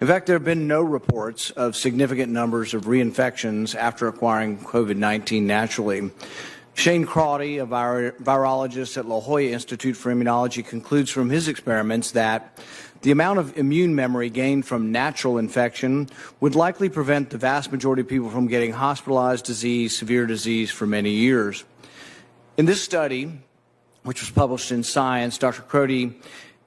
In fact, there have been no reports of significant numbers of reinfections after acquiring COVID-19 naturally. Shane Crotty, a virologist at La Jolla Institute for Immunology, concludes from his experiments that the amount of immune memory gained from natural infection would likely prevent the vast majority of people from getting hospitalized disease, severe disease for many years. In this study, which was published in Science, Dr. Crotty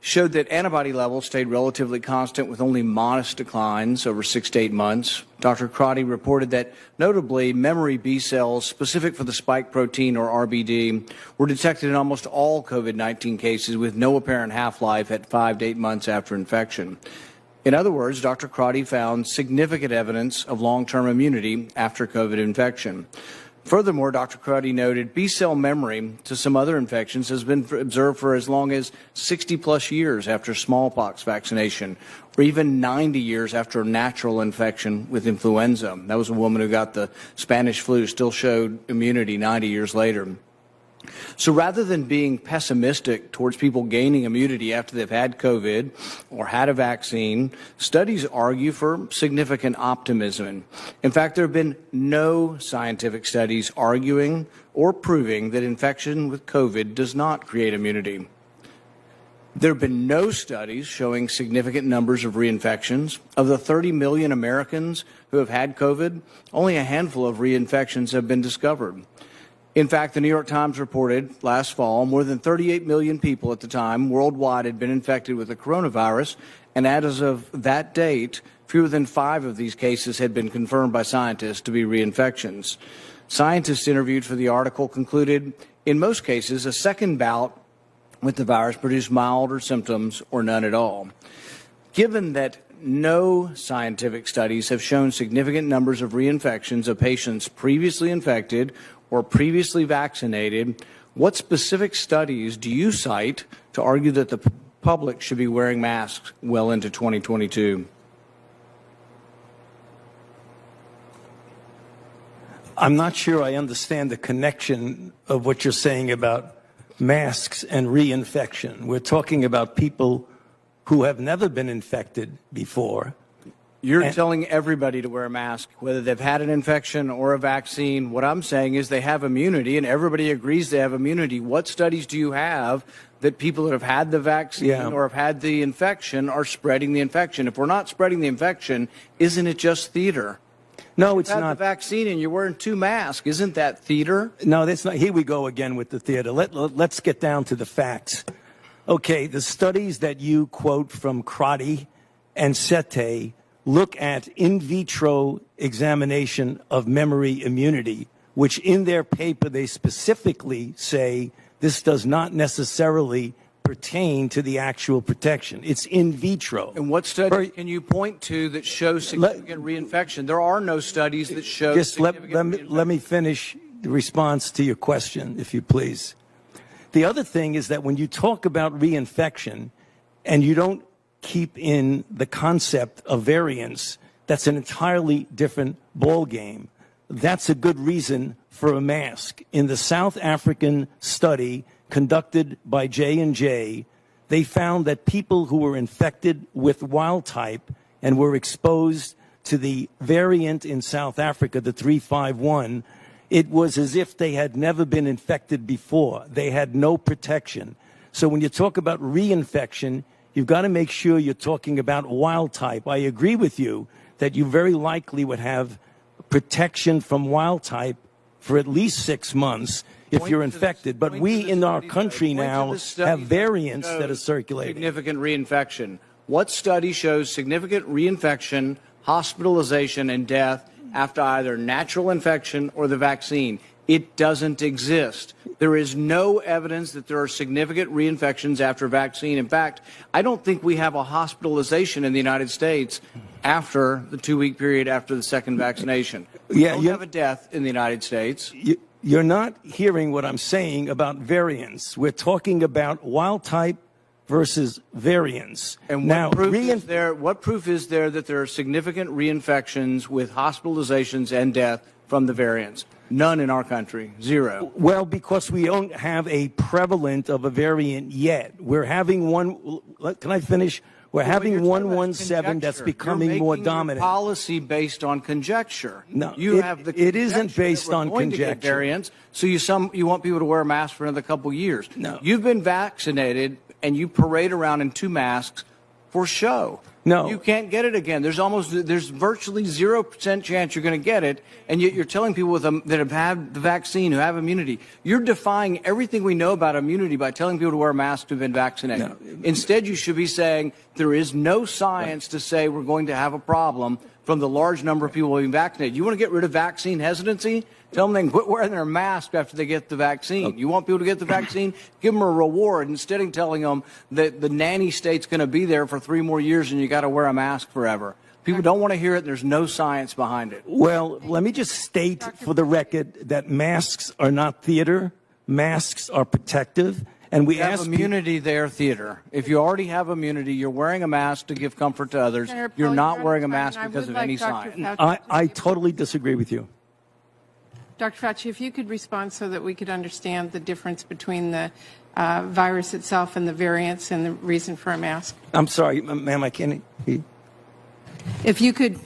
showed that antibody levels stayed relatively constant with only modest declines over 6 to 8 months. Dr. Crotty reported that, notably, memory B cells specific for the spike protein, or RBD, were detected in almost all COVID-19 cases with no apparent half-life at 5 to 8 months after infection. In other words, Dr. Crotty found significant evidence of long-term immunity after COVID infection. Furthermore, Dr. Crotty noted B-cell memory to some other infections has been observed for as long as 60-plus years after smallpox vaccination, or even 90 years after a natural infection with influenza. That was a woman who got the Spanish flu, still showed immunity 90 years later. So rather than being pessimistic towards people gaining immunity after they've had COVID or had a vaccine, studies argue for significant optimism. In fact, there have been no scientific studies arguing or proving that infection with COVID does not create immunity. There have been no studies showing significant numbers of reinfections. Of the 30 million Americans who have had COVID, only a handful of reinfections have been discovered. In fact, the New York Times reported last fall more than 38 million people at the time worldwide had been infected with the coronavirus, and as of that date, fewer than 5 of these cases had been confirmed by scientists to be reinfections. Scientists interviewed for the article concluded, in most cases, a second bout with the virus produced milder symptoms or none at all. Given that no scientific studies have shown significant numbers of reinfections of patients previously infected or previously vaccinated, what specific studies do you cite to argue that the public should be wearing masks well into 2022? I'm not sure I understand the connection of what you're saying about masks and reinfection. We're talking about people who have never been infected before. You're telling everybody to wear a mask, whether they've had an infection or a vaccine. What I'm saying is they have immunity, and everybody agrees they have immunity. What studies do you have that people that have had the vaccine or have had the infection are spreading the infection? If we're not spreading the infection, isn't it just theater? No, it's not. You had the vaccine and you're wearing 2 masks. Isn't that theater? No, that's not. Here we go again with the theater. Let's get down to the facts. Okay, the studies that you quote from Crotty and Sete look at in vitro examination of memory immunity, which in their paper they specifically say this does not necessarily pertain to the actual protection. It's in vitro. And what studies can you point to that show significant reinfection? There are no studies that show significant let me finish the response to your question, if you please. The other thing is that when you talk about reinfection and you don't keep in the concept of variants, that's an entirely different ballgame. That's a good reason for a mask. In the South African study conducted by J&J, they found that people who were infected with wild type and were exposed to the variant in South Africa, the 351, it was as if they had never been infected before. They had no protection. So when you talk about reinfection, you've got to make sure you're talking about wild type. I agree with you that you very likely would have protection from wild type for at least 6 months if you're infected. But we in our country now have variants that are circulating. Significant reinfection. What study shows significant reinfection, hospitalization, and death after either natural infection or the vaccine? It doesn't exist. There is no evidence that there are significant reinfections after vaccine. In fact, I don't think we have a hospitalization in the United States after the 2-week period after the second vaccination. We don't have a death in the United States. You're not hearing what I'm saying about variants. We're talking about wild type versus variants. And what proof is there that there are significant reinfections with hospitalizations and death from the variants? None in our country. Zero. Well, because we don't have a prevalent of a variant yet. We're having one. Can I finish? We're having You're talking about 117 that's conjecture. becoming You're more making your dominant. policy based on conjecture. No, you have the it isn't conjecture based that we're on going to get conjecture. variants, so you want people to wear a mask for another couple years. No. You've been vaccinated, and you parade around in 2 masks for show. No. You can't get it again. There's virtually 0% chance you're going to get it, and yet you're telling people that have had the vaccine, who have immunity. You're defying everything we know about immunity by telling people to wear a mask who've been vaccinated. No. Instead, you should be saying there is no science to say we're going to have a problem from the large number of people being vaccinated. You want to get rid of vaccine hesitancy? Tell them they can quit wearing their mask after they get the vaccine. Okay. You want people to get the vaccine? Give them a reward instead of telling them that the nanny state's going to be there for 3 more years and you got to wear a mask forever. People don't want to hear it. There's no science behind it. Well, let me just state for the record that masks are not theater. Masks are protective. And we You have ask immunity there, theater. If you already have immunity, you're wearing a mask to give comfort to others. Senator You're Paul, not you're wearing a out of time, mask and I because would of any like Dr. science. Fauci I totally disagree with you. Dr. Fauci, if you could respond so that we could understand the difference between the virus itself and the variants and the reason for a mask. I'm sorry, ma'am, I can't hear you. If you could